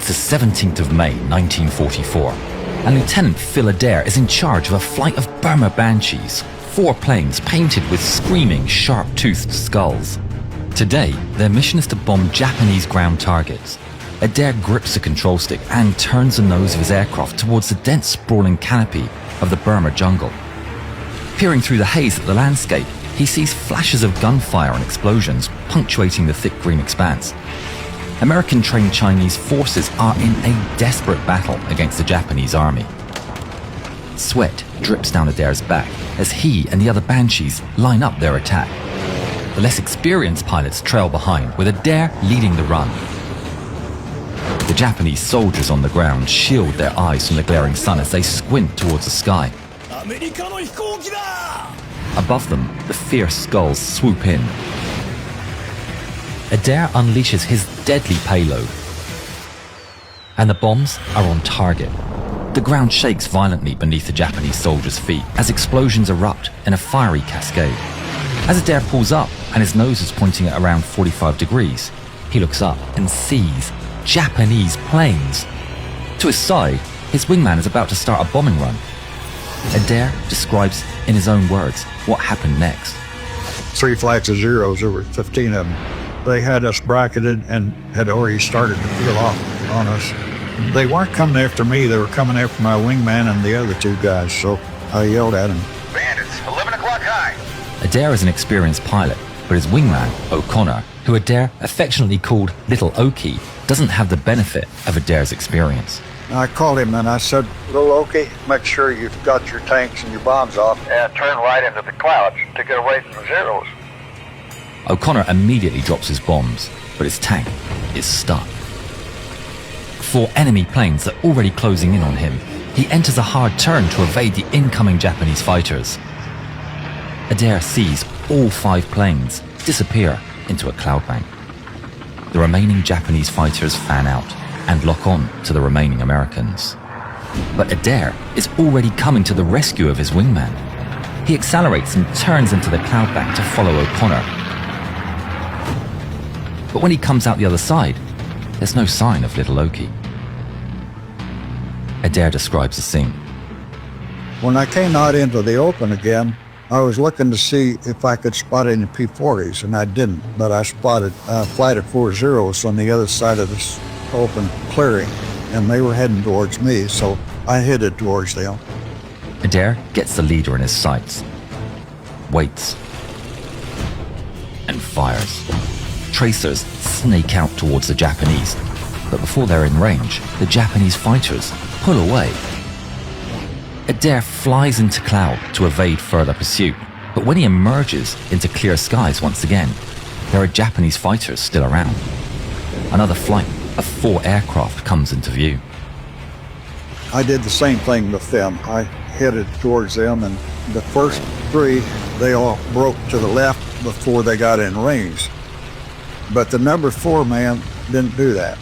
the 17th of May 1944, and Lieutenant Phil Adair is in charge of a flight of Burma Banshees, 4 planes painted with screaming, sharp-toothed skulls. Today, their mission is to bomb Japanese ground targets. Adair grips the control stick and turns the nose of his aircraft towards the dense, sprawling canopy of the Burma jungle. Peering through the haze at the landscape, he sees flashes of gunfire and explosions punctuating the thick green expanse. American-trained Chinese forces are in a desperate battle against the Japanese army. Sweat drips down Adair's back as he and the other Banshees line up their attack. The less experienced pilots trail behind, with Adair leading the run. The Japanese soldiers on the ground shield their eyes from the glaring sun as they squint towards the sky. Above them, the fierce skulls swoop in. Adair unleashes his deadly payload, and the bombs are on target. The ground shakes violently beneath the Japanese soldiers' feet as explosions erupt in a fiery cascade. As Adair pulls up and his nose is pointing at around 45 degrees, he looks up and sees Japanese planes. To his side, his wingman is about to start a bombing run. Adair describes in his own words what happened next. 3 flights of Zeros, there were 15 of them. They had us bracketed and had already started to peel off on us. They weren't coming after me, they were coming after my wingman and the other 2 guys, so I yelled at them. Bandits, 11 o'clock high. Adair is an experienced pilot, but his wingman, O'Connor, who Adair affectionately called Little Okie, doesn't have the benefit of Adair's experience. I called him and I said, "Little Okie, make sure you've got your tanks and your bombs off." Turn right into the clouds to get away from the Zeros. O'Connor immediately drops his bombs, but his tank is stuck. 4 enemy planes are already closing in on him. He enters a hard turn to evade the incoming Japanese fighters. Adair sees all 5 planes disappear into a cloud bank. The remaining Japanese fighters fan out and lock on to the remaining Americans. But Adair is already coming to the rescue of his wingman. He accelerates and turns into the cloud bank to follow O'Connor. But when he comes out the other side, there's no sign of Little Okie. Adair describes the scene. When I came out into the open again, I was looking to see if I could spot any P-40s, and I didn't, but I spotted a flight of 4 Zeros on the other side of this open clearing, and they were heading towards me, so I headed towards them. Adair gets the leader in his sights, waits, and fires. Tracers snake out towards the Japanese, but before they're in range, the Japanese fighters pull away. Adair flies into cloud to evade further pursuit, but when he emerges into clear skies once again, there are Japanese fighters still around. Another flight of 4 aircraft comes into view. I did the same thing with them. I headed towards them, and the first 3, they all broke to the left before they got in range. But the number 4 man didn't do that.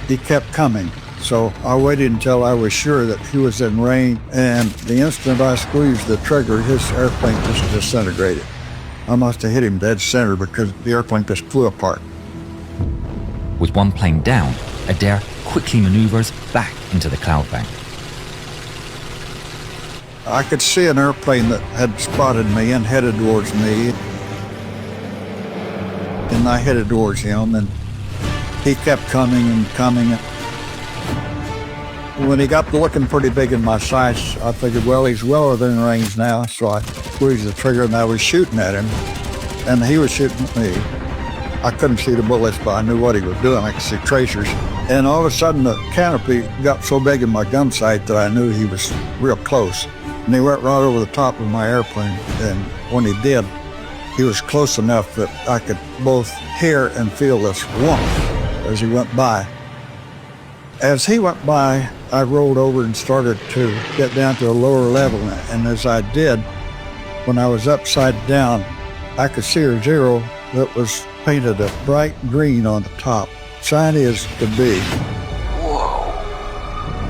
He kept coming. So I waited until I was sure that he was in range, and the instant I squeezed the trigger, his airplane just disintegrated. I must have hit him dead center because the airplane just flew apart. With 1 plane down, Adair quickly maneuvers back into the cloud bank. I could see an airplane that had spotted me and headed towards me. And I headed towards him, and he kept coming and coming. When he got looking pretty big in my sights, I figured, well, he's well within range now, so I squeezed the trigger and I was shooting at him, and he was shooting at me. I couldn't see the bullets, but I knew what he was doing. I could see tracers. And all of a sudden, the canopy got so big in my gun sight that I knew he was real close. And he went right over the top of my airplane, and when he did, he was close enough that I could both hear and feel this whomp as he went by. As he went by, I rolled over and started to get down to a lower level, and as I did, when I was upside down, I could see a Zero that was painted a bright green on the top, shiny as could be. Whoa,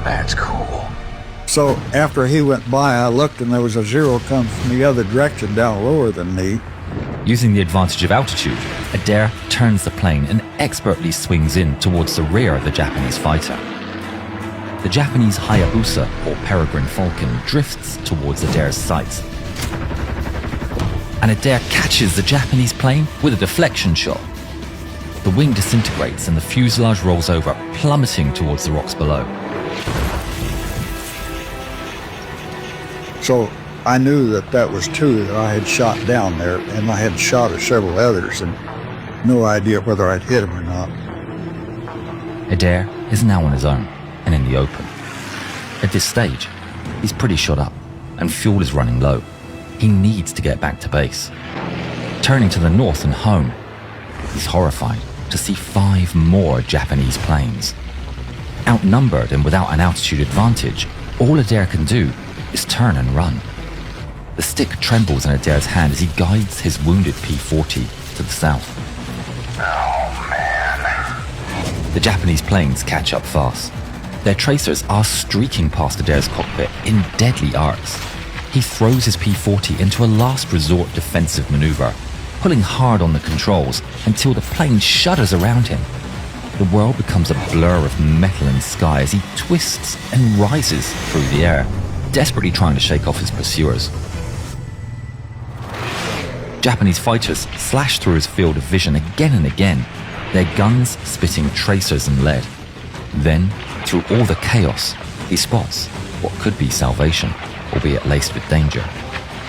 that's cool. So after he went by, I looked and there was a Zero come from the other direction down lower than me. Using the advantage of altitude, Adair turns the plane and expertly swings in towards the rear of the Japanese fighter. the Japanese Hayabusa, or peregrine falcon, drifts towards Adair's sights. And Adair catches the Japanese plane with a deflection shot. The wing disintegrates and the fuselage rolls over, plummeting towards the rocks below. So I knew that that was two that I had shot down there, and I had shot at several others, and no idea whether I'd hit them or not. Adair is now on his own and in the open. At this stage, he's pretty shot up and fuel is running low. He needs to get back to base. Turning to the north and home, he's horrified to see 5 more Japanese planes. Outnumbered and without an altitude advantage, all Adair can do is turn and run. The stick trembles in Adair's hand as he guides his wounded P-40 to the south. Oh, man. The Japanese planes catch up fast. Their tracers are streaking past Adair's cockpit in deadly arcs. He throws his P-40 into a last resort defensive maneuver, pulling hard on the controls until the plane shudders around him. The world becomes a blur of metal and sky as he twists and rises through the air, desperately trying to shake off his pursuers. Japanese fighters slash through his field of vision again and again, their guns spitting tracers and lead. Then, through all the chaos, he spots what could be salvation, albeit laced with danger.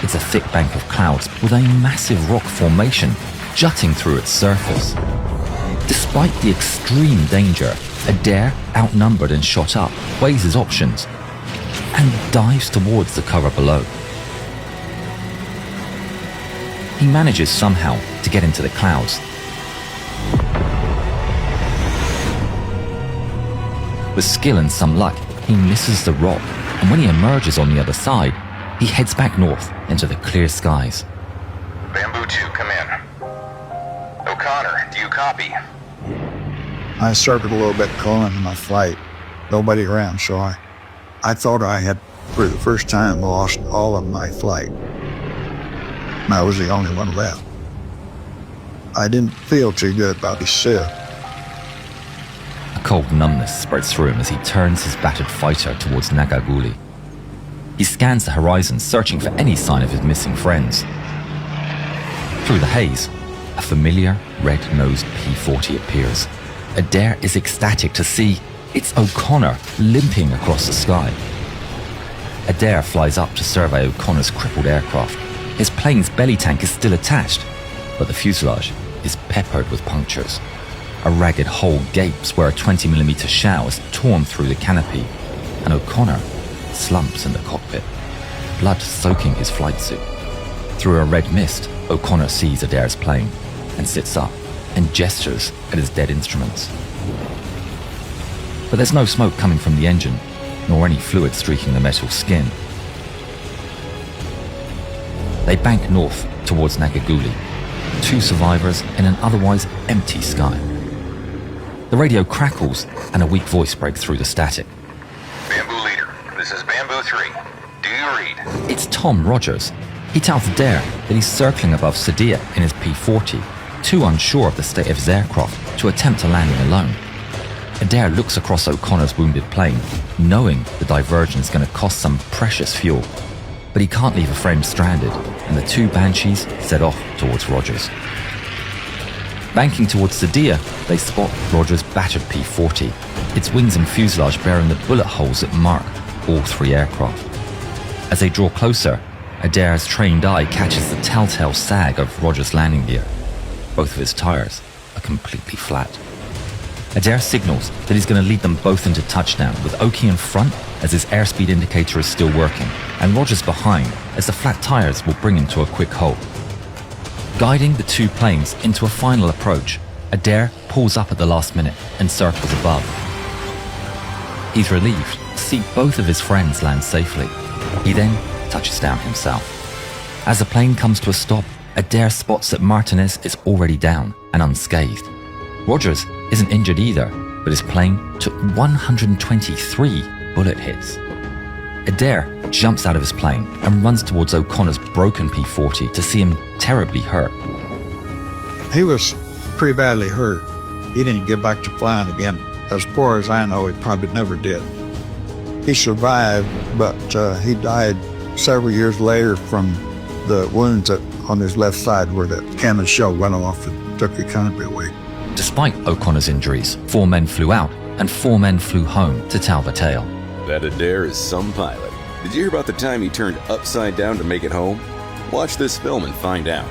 It's a thick bank of clouds with a massive rock formation jutting through its surface. Despite the extreme danger, Adair, outnumbered and shot up, weighs his options and dives towards the cover below. He manages somehow to get into the clouds. With skill and some luck, he misses the rock, and when he emerges on the other side, he heads back north into the clear skies. Bamboo 2, come in. O'Connor, do you copy? I circled a little bit calling my flight. Nobody around, so I thought I had, for the first time, lost all of my flight. I was the only one left. I didn't feel too good about this sieve. A cold numbness spreads through him as he turns his battered fighter towards Nagaguli. He scans the horizon, searching for any sign of his missing friends. Through the haze, a familiar red-nosed P-40 appears. Adair is ecstatic to see it's O'Connor limping across the sky. Adair flies up to survey O'Connor's crippled aircraft. His plane's belly tank is still attached, but the fuselage is peppered with punctures. A ragged hole gapes where a 20mm shell is torn through the canopy, and O'Connor slumps in the cockpit, blood soaking his flight suit. Through a red mist, O'Connor sees Adair's plane and sits up and gestures at his dead instruments. But there's no smoke coming from the engine, nor any fluid streaking the metal skin. They bank north towards Nagaguli, 2 survivors in an otherwise empty sky. The radio crackles and a weak voice breaks through the static. Bamboo Leader, this is Bamboo 3. Do you read? It's Tom Rogers. He tells Adair that he's circling above Sadia in his P-40, too unsure of the state of his aircraft to attempt a landing alone. Adair looks across O'Connor's wounded plane, knowing the diversion is going to cost some precious fuel. But he can't leave a friend stranded, and the 2 Banshees set off towards Rogers. Banking towards Sadia, they spot Rogers' battered P-40, its wings and fuselage bearing the bullet holes that mark all 3 aircraft. As they draw closer, Adair's trained eye catches the telltale sag of Rogers' landing gear. Both of his tires are completely flat. Adair signals that he's going to lead them both into touchdown, with Oki in front as his airspeed indicator is still working, and Rogers behind as the flat tires will bring him to a quick halt. Guiding the 2 planes into a final approach, Adair pulls up at the last minute and circles above. He's relieved to see both of his friends land safely. He then touches down himself. As the plane comes to a stop, Adair spots that Martinez is already down and unscathed. Rogers isn't injured either, but his plane took 123 bullet hits. Adair jumps out of his plane and runs towards O'Connor's broken P-40 to see him terribly hurt. He was pretty badly hurt. He didn't get back to flying again. As far as I know, he probably never did. He survived, but he died several years later from the wounds on his left side where the cannon shell went off and took the canopy away. Despite O'Connor's injuries, 4 men flew out and 4 men flew home to tell the tale. That Adair is some pilot. Did you hear about the time he turned upside down to make it home? Watch this film and find out.